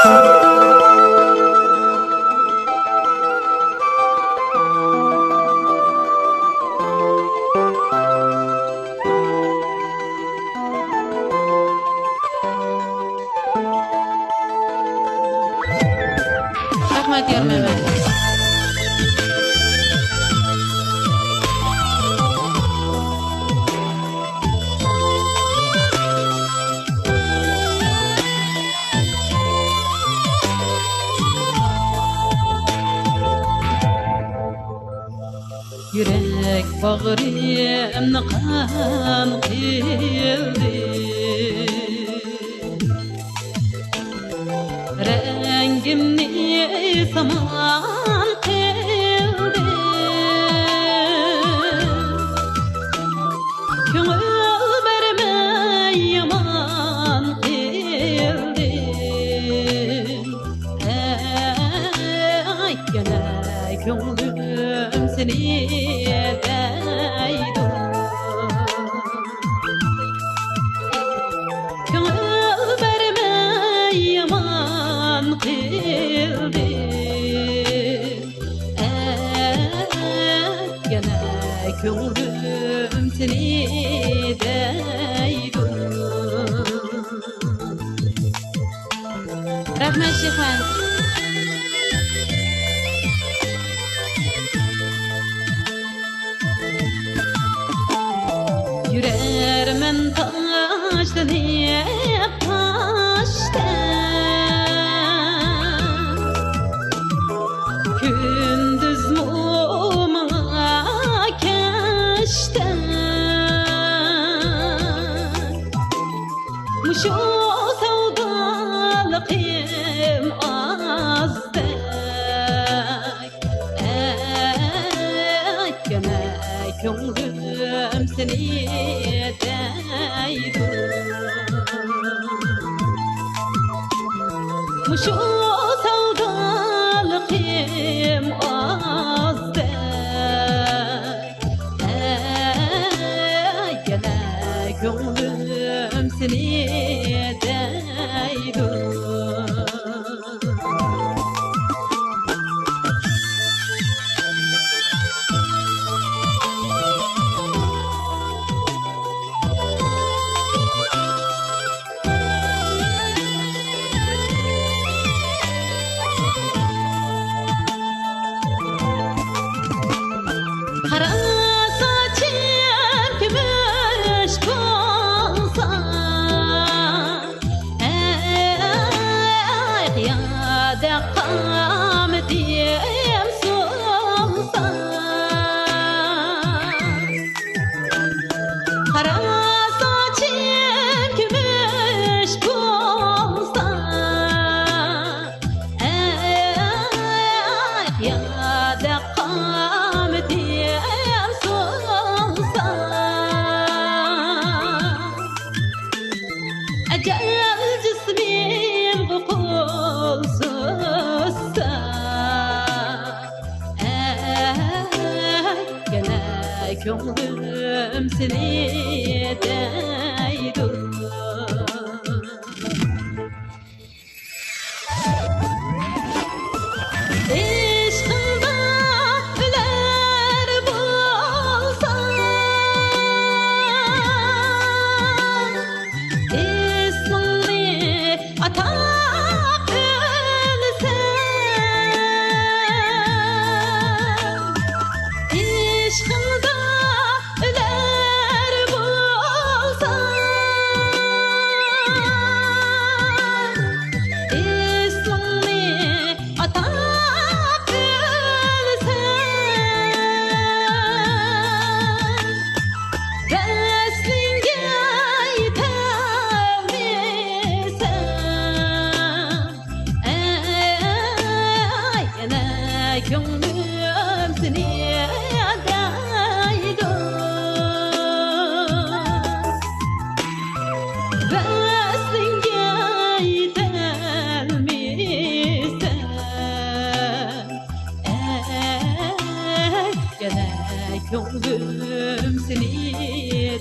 Rahmat diyorum hemen. Yürek bağrımda kan kıldı, rengimni saman kıldı. Köngül verme yaman kıldı. Ay gene köngülüm seni deydu. Köngül verme yaman kıldı. Gene köngülüm seni deydu. Rahmet Şefan. Yürermen taştan hep taştan, gündüz muma keşten. Muşu sevdalıkım azdak, gene köngülüm seni deydu. Muşu sevdalıkım azdak, gene köngülüm seni deydu. Kara saçım gümüş olsa, kıyada kametim solsa. Kara saçım gümüş olsa, kıyada kametim solsa. Ecel cismim kokulsuzsa, gene köngülüm seni deydu. İşkında öler bulsam, ismini atak ölsem. İşkında öler bulsam, ismini atak ölsem. Reslinge yitemisem, yine köngülüm seni deydu. Reslinge yitemisem, gene köngülüm seni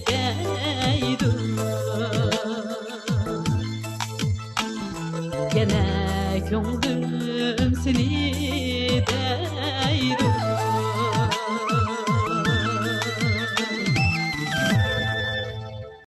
deydu. Gene gönlüm seni değdi